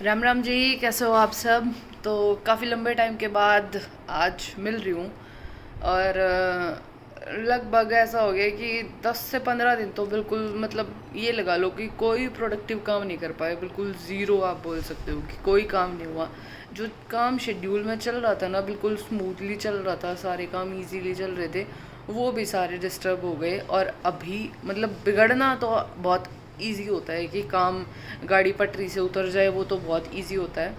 राम राम जी, कैसे हो आप सब। तो काफ़ी लंबे टाइम के बाद आज मिल रही हूँ। और लगभग ऐसा हो गया कि 10 से 15 दिन तो बिल्कुल मतलब ये लगा लो कि कोई प्रोडक्टिव काम नहीं कर पाए। बिल्कुल ज़ीरो आप बोल सकते हो कि कोई काम नहीं हुआ। जो काम शेड्यूल में चल रहा था ना, बिल्कुल स्मूथली चल रहा था, सारे काम इजीली चल रहे थे, वो भी सारे डिस्टर्ब हो गए। और अभी मतलब बिगड़ना तो बहुत इजी होता है कि काम गाड़ी पटरी से उतर जाए, वो तो बहुत इजी होता है।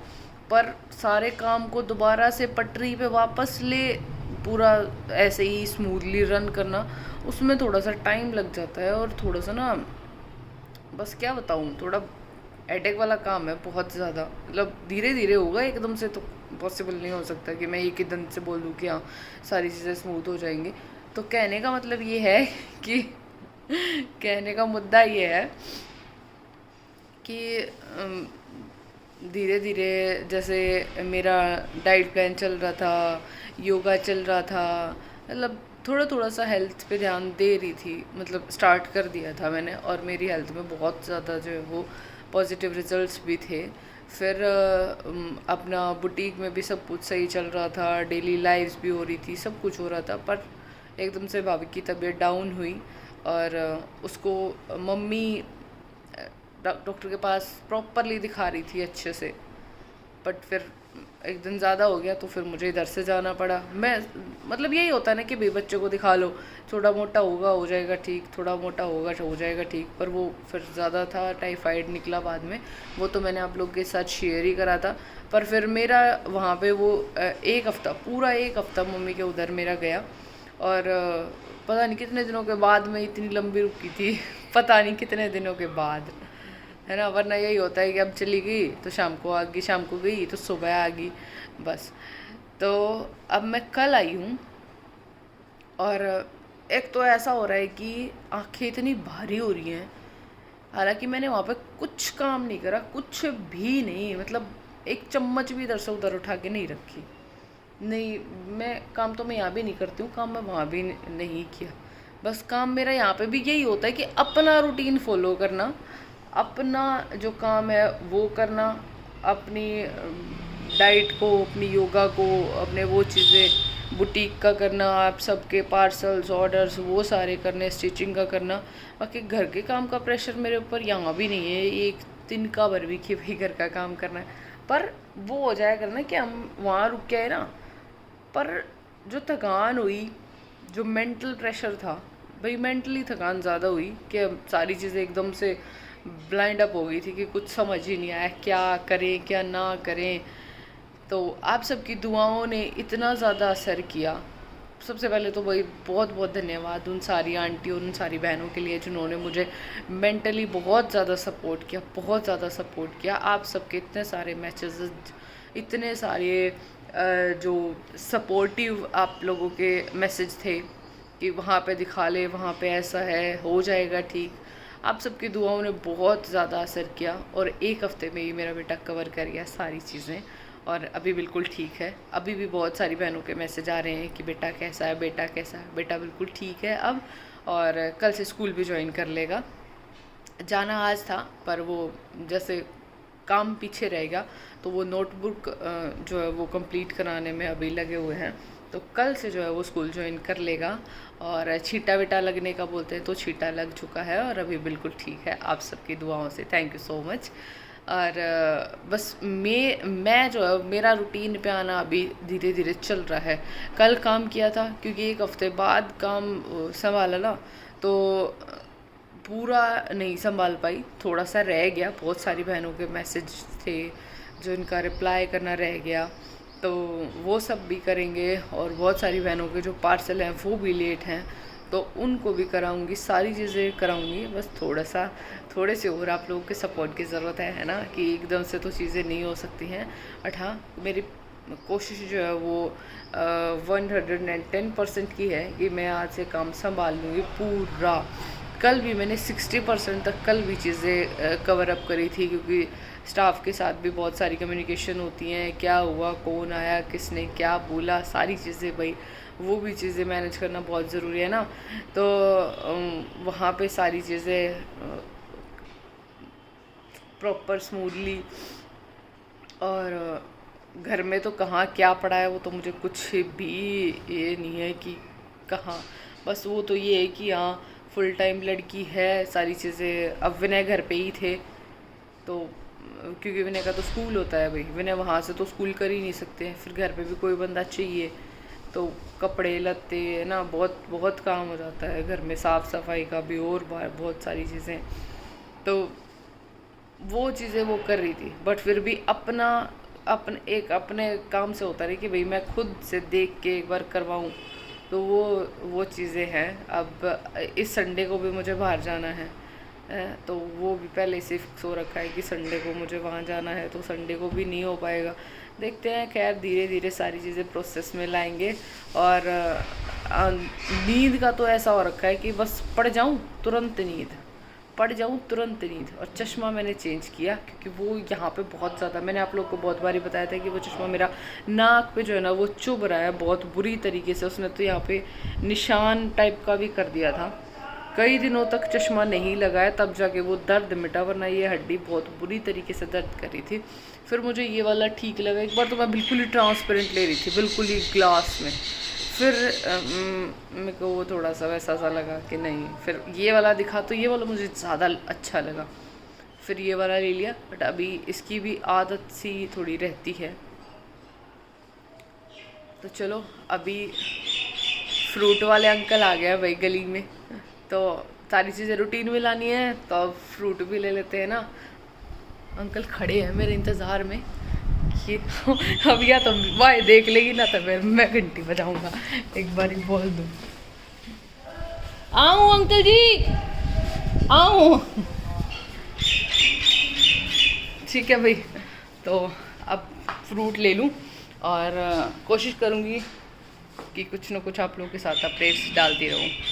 पर सारे काम को दोबारा से पटरी पे वापस ले, पूरा ऐसे ही स्मूथली रन करना, उसमें थोड़ा सा टाइम लग जाता है। और थोड़ा सा ना, बस क्या बताऊँ, थोड़ा एडेक वाला काम है बहुत ज़्यादा। मतलब धीरे धीरे होगा, एकदम से तो पॉसिबल नहीं हो सकता कि मैं एक ही दिन से बोल दूँ कि हाँ सारी चीज़ें स्मूथ हो जाएंगी। तो कहने का मतलब ये है कि कहने का मुद्दा ये है कि धीरे धीरे, जैसे मेरा डाइट प्लान चल रहा था, योगा चल रहा था, मतलब थोड़ा थोड़ा सा हेल्थ पे ध्यान दे रही थी, मतलब स्टार्ट कर दिया था मैंने। और मेरी हेल्थ में बहुत ज़्यादा जो है वो पॉजिटिव रिजल्ट्स भी थे। फिर अपना बुटीक में भी सब कुछ सही चल रहा था, डेली लाइव्स भी हो रही थी, सब कुछ हो रहा था। पर एकदम से भाभी की तबीयत डाउन हुई। और उसको मम्मी डॉक्टर के पास प्रॉपरली दिखा रही थी अच्छे से। बट फिर एक दिन ज़्यादा हो गया तो फिर मुझे इधर से जाना पड़ा। मैं मतलब यही होता है ना कि भाई बच्चों को दिखा लो, थोड़ा मोटा होगा हो जाएगा ठीक, थोड़ा मोटा होगा हो जाएगा ठीक। पर वो फिर ज़्यादा था, टाइफाइड निकला बाद में। वो तो मैंने आप लोग के साथ शेयर ही करा था। पर फिर मेरा वहाँ पे वो एक हफ़्ता, पूरा एक हफ़्ता मम्मी के उधर मेरा गया। और पता नहीं कितने दिनों के बाद मैं इतनी लंबी रुकी थी पता नहीं कितने दिनों के बाद, है ना। वरना यही होता है कि अब चली गई तो शाम को आ गई, शाम को गई तो सुबह आ गई, बस। तो अब मैं कल आई हूँ। और एक तो ऐसा हो रहा है कि आंखें इतनी भारी हो रही हैं। हालांकि मैंने वहाँ पे कुछ काम नहीं करा, कुछ भी नहीं, मतलब एक चम्मच भी इधर से उधर उठा के नहीं रखी। नहीं, मैं काम तो मैं यहाँ भी नहीं करती हूँ, काम मैं वहाँ भी नहीं किया। बस काम मेरा यहाँ पे भी यही होता है कि अपना रूटीन फॉलो करना, अपना जो काम है वो करना, अपनी डाइट को, अपनी योगा को, अपने वो चीज़ें बुटीक का करना, आप सबके पार्सल्स ऑर्डर्स वो सारे करने, स्टिचिंग का करना। बाकी घर के काम का प्रेशर मेरे ऊपर यहाँ भी नहीं है एक दिन का भर भी कि भाई घर का काम करना है। पर वो हो जाया करना कि हम वहाँ रुक के आए ना। पर जो थकान हुई, जो मेंटल प्रेशर था, भाई मेंटली थकान ज़्यादा हुई कि अब सारी चीज़ें एकदम से ब्लाइंड अप हो गई थी कि कुछ समझ ही नहीं आया क्या करें क्या ना करें। तो आप सबकी दुआओं ने इतना ज़्यादा असर किया। सबसे पहले तो वही बहुत बहुत धन्यवाद उन सारी आंटी और उन सारी बहनों के लिए जिन्होंने मुझे मेंटली बहुत ज़्यादा सपोर्ट किया, बहुत ज़्यादा सपोर्ट किया। आप सबके इतने सारे मैसेजेस, इतने सारे जो सपोर्टिव आप लोगों के मैसेज थे कि वहाँ पे दिखा ले, वहाँ पे ऐसा है, हो जाएगा ठीक। आप सबकी दुआओं ने बहुत ज़्यादा असर किया। और एक हफ्ते में ही मेरा बेटा कवर कर गया सारी चीज़ें, और अभी बिल्कुल ठीक है। अभी भी बहुत सारी बहनों के मैसेज आ रहे हैं कि बेटा कैसा है, बेटा कैसा है। बेटा बिल्कुल ठीक है अब, और कल से स्कूल भी ज्वाइन कर लेगा। जाना आज था पर वो जैसे काम पीछे रहेगा, तो वो नोटबुक जो है वो कंप्लीट कराने में अभी लगे हुए हैं। तो कल से जो है वो स्कूल ज्वाइन कर लेगा। और छींटा वीटा लगने का बोलते हैं तो छींटा लग चुका है और अभी बिल्कुल ठीक है। आप सबकी दुआओं से थैंक यू सो मच। और बस मैं जो है मेरा रूटीन पे आना अभी धीरे धीरे चल रहा है। कल काम किया था क्योंकि एक हफ्ते बाद काम संभाला ना, तो पूरा नहीं संभाल पाई, थोड़ा सा रह गया। बहुत सारी बहनों के मैसेज थे जो इनका रिप्लाई करना रह गया, तो वो सब भी करेंगे। और बहुत सारी बहनों के जो पार्सल हैं वो भी लेट हैं, तो उनको भी कराऊंगी, सारी चीज़ें कराऊंगी। बस थोड़े से और आप लोगों के सपोर्ट की ज़रूरत है ना, कि एकदम से तो चीज़ें नहीं हो सकती हैं। बट हाँ, मेरी कोशिश जो है वो 110% की है कि मैं आज से काम संभाल लूँगी पूरा। कल भी मैंने 60% तक कल भी चीज़ें कवर अप करी थी, क्योंकि स्टाफ के साथ भी बहुत सारी कम्युनिकेशन होती हैं, क्या हुआ, कौन आया, किसने क्या बोला, सारी चीज़ें भाई वो भी चीज़ें मैनेज करना बहुत ज़रूरी है ना। तो वहाँ पे सारी चीज़ें प्रॉपर स्मूथली और घर में तो कहाँ क्या पड़ा है वो तो मुझे कुछ भी ये नहीं है कि कहाँ। बस वो तो ये है कि हाँ, फुल टाइम लड़की है, सारी चीज़ें। अब विनय घर पे ही थे तो क्योंकि विनय का तो स्कूल होता है भाई, विनय वहाँ से तो स्कूल कर ही नहीं सकते, फिर घर पे भी कोई बंदा चाहिए। तो कपड़े लत्ते है ना, बहुत बहुत काम हो जाता है घर में, साफ़ सफाई का भी और बहुत सारी चीज़ें। तो वो चीज़ें वो कर रही थी, बट फिर भी अपने काम से होता रही कि भाई मैं खुद से देख के एक बार करवाऊँ। तो वो चीज़ें हैं। अब इस संडे को भी मुझे बाहर जाना है, तो वो भी पहले से फिक्स हो रखा है कि संडे को मुझे वहाँ जाना है, तो संडे को भी नहीं हो पाएगा। देखते हैं, खैर धीरे धीरे सारी चीज़ें प्रोसेस में लाएंगे। और नींद का तो ऐसा हो रखा है कि बस पड़ जाऊँ तुरंत नींद, पड़ जाऊँ तुरंत नींद। और चश्मा मैंने चेंज किया क्योंकि वो यहाँ पे बहुत ज़्यादा, मैंने आप लोग को बहुत बारी बताया था कि वो चश्मा मेरा नाक पे जो है ना वो चुभ रहा है बहुत बुरी तरीके से। उसने तो यहाँ पे निशान टाइप का भी कर दिया था। कई दिनों तक चश्मा नहीं लगाया तब जाके वो दर्द मिटा, वरना ये हड्डी बहुत बुरी तरीके से दर्द कर रही थी। फिर मुझे ये वाला ठीक लगा। एक बार तो मैं बिल्कुल ही ट्रांसपेरेंट ले रही थी, बिल्कुल ही ग्लास में। फिर मेरे को वो थोड़ा सा वैसा सा लगा कि नहीं, फिर ये वाला दिखा तो ये वाला मुझे ज़्यादा अच्छा लगा, फिर ये वाला ले लिया। बट अभी इसकी भी आदत सी थोड़ी रहती है। तो चलो, अभी फ्रूट वाले अंकल आ गए हैं भाई गली में, तो सारी चीज़ें रूटीन में लानी है तो अब फ्रूट भी ले लेते हैं ना। अंकल खड़े हैं मेरे इंतज़ार में कि अब या तो वाह देख लेगी ना तो फिर मैं घंटी बजाऊंगा, एक बार ही बोल दूँ आऊँ अंकल जी आऊँ। ठीक है भाई, तो अब फ्रूट ले लूँ और कोशिश करूँगी कि कुछ ना कुछ आप लोगों के साथ अपडेट्स डालती रहूँ।